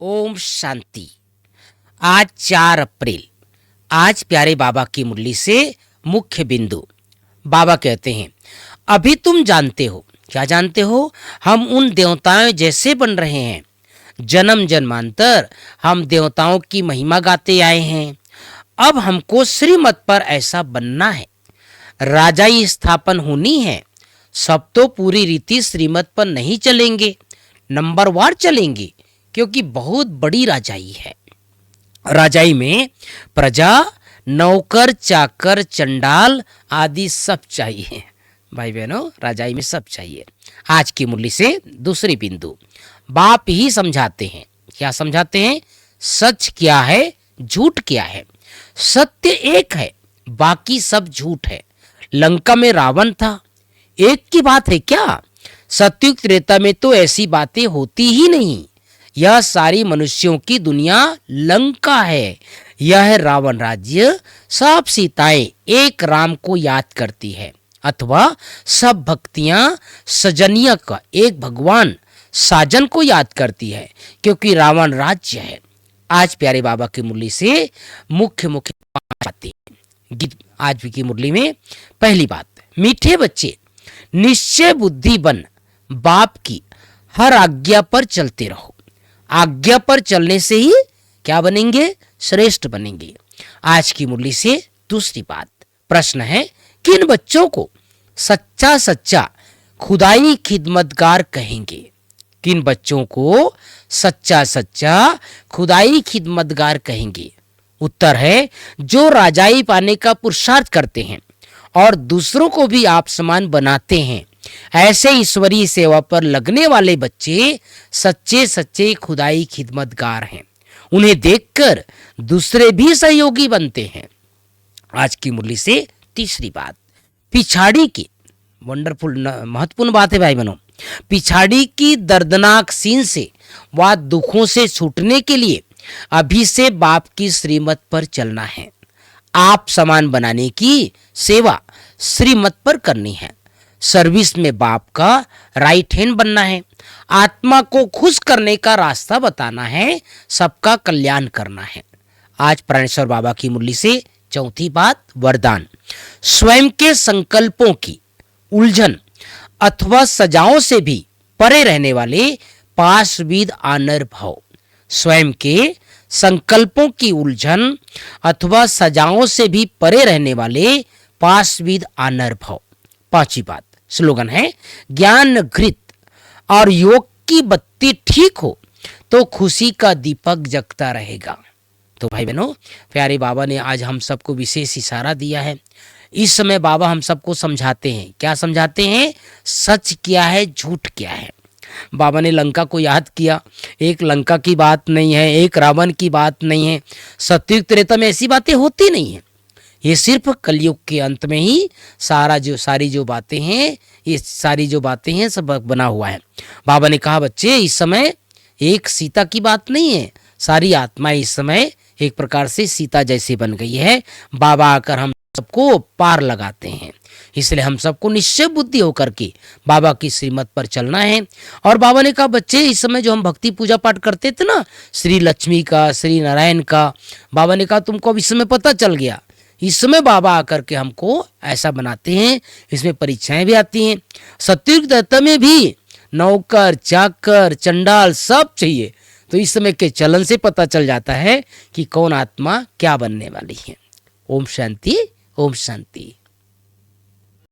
ओम शांति। आज 4 अप्रैल। आज प्यारे बाबा की मुरली से मुख्य बिंदु। बाबा कहते हैं, अभी तुम जानते हो। क्या जानते हो? हम उन देवताओं जैसे बन रहे हैं। जन्म जन्मांतर हम देवताओं की महिमा गाते आए हैं। अब हमको श्रीमत पर ऐसा बनना है। राजाई स्थापन होनी है। सब तो पूरी रीति श्रीमत पर नहीं चलेंगे, नंबरवार चलेंगे, क्योंकि बहुत बड़ी राजाई है। राजाई में प्रजा, नौकर, चाकर, चंडाल आदि सब चाहिए। भाई बहनों, राजाई में सब चाहिए। आज की मुरली से दूसरी बिंदु। बाप ही समझाते हैं। क्या समझाते हैं? सच क्या है, झूठ क्या है। सत्य एक है, बाकी सब झूठ है। लंका में रावण था, एक की बात है क्या? सतयुग त्रेता में तो ऐसी बातें होती ही नहीं। यह सारी मनुष्यों की दुनिया लंका है। यह है रावण राज्य। सब सीताएं एक राम को याद करती है, अथवा सब भक्तियां सजनिया का एक भगवान साजन को याद करती है, क्योंकि रावण राज्य है। आज प्यारे बाबा की मुरली से मुख्य बातें। आज की मुरली में पहली बात, मीठे बच्चे निश्चय बुद्धि बन बाप की हर आज्ञा पर चलते रहो। आज्ञा पर चलने से ही क्या बनेंगे? श्रेष्ठ बनेंगे। आज की मुरली से दूसरी बात, प्रश्न है, किन बच्चों को सच्चा सच्चा खुदाई खिदमतगार कहेंगे? किन बच्चों को सच्चा सच्चा खुदाई खिदमतगार कहेंगे? उत्तर है, जो राजाई पाने का पुरुषार्थ करते हैं और दूसरों को भी आप समान बनाते हैं। ऐसे ईश्वरीय सेवा पर लगने वाले बच्चे सच्चे सच्चे खुदाई खिदमतगार हैं। उन्हें देखकर दूसरे भी सहयोगी बनते हैं। आज की मुरली से तीसरी बात, पिछाड़ी की वंडरफुल महत्वपूर्ण बात है भाई बहनों। पिछाड़ी की दर्दनाक सीन से व दुखों से छूटने के लिए अभी से बाप की श्रीमत पर चलना है। आप समान बनाने की सेवा श्रीमत पर करनी है। सर्विस में बाप का राइट हैंड बनना है। आत्मा को खुश करने का रास्ता बताना है। सबका कल्याण करना है। आज प्राणेश्वर बाबा की मुरली से चौथी बात, वरदान। स्वयं के संकल्पों की उलझन अथवा सजाओं से भी परे रहने वाले पाशविद आनर भाव। स्वयं के संकल्पों की उलझन अथवा सजाओं से भी परे रहने वाले पाशविद आनर भाव। पांचवी बात, स्लोगन है, ज्ञान घृत और योग की बत्ती ठीक हो तो खुशी का दीपक जगता रहेगा। तो भाई बहनों, प्यारे बाबा ने आज हम सबको विशेष इशारा दिया है। इस समय बाबा हम सबको समझाते हैं। क्या समझाते हैं? सच क्या है, झूठ क्या है। बाबा ने लंका को याद किया। एक लंका की बात नहीं है, एक रावण की बात नहीं है। सतयुग त्रेता में ऐसी बातें होती नहीं है। ये सिर्फ कलयुग के अंत में ही सारी जो बातें हैं, ये सारी जो बातें हैं सब बना हुआ है। बाबा ने कहा, बच्चे इस समय एक सीता की बात नहीं है। सारी आत्माएं इस समय एक प्रकार से सीता जैसी बन गई है। बाबा आकर हम सबको पार लगाते हैं। इसलिए हम सबको निश्चय बुद्धि होकर के बाबा की श्रीमत पर चलना है। और बाबा ने कहा, बच्चे इस समय जो हम भक्ति पूजा पाठ करते थे ना, श्री लक्ष्मी का, श्री नारायण का, बाबा ने कहा तुमको अब इस समय पता चल गया। इस समय बाबा आकर के हमको ऐसा बनाते हैं। इसमें परीक्षाएं भी आती हैं। सतयुग त्रेता में भी नौकर, चाकर, चंडाल सब चाहिए। तो इस समय के चलन से पता चल जाता है कि कौन आत्मा क्या बनने वाली है। ओम शांति, ओम शांति।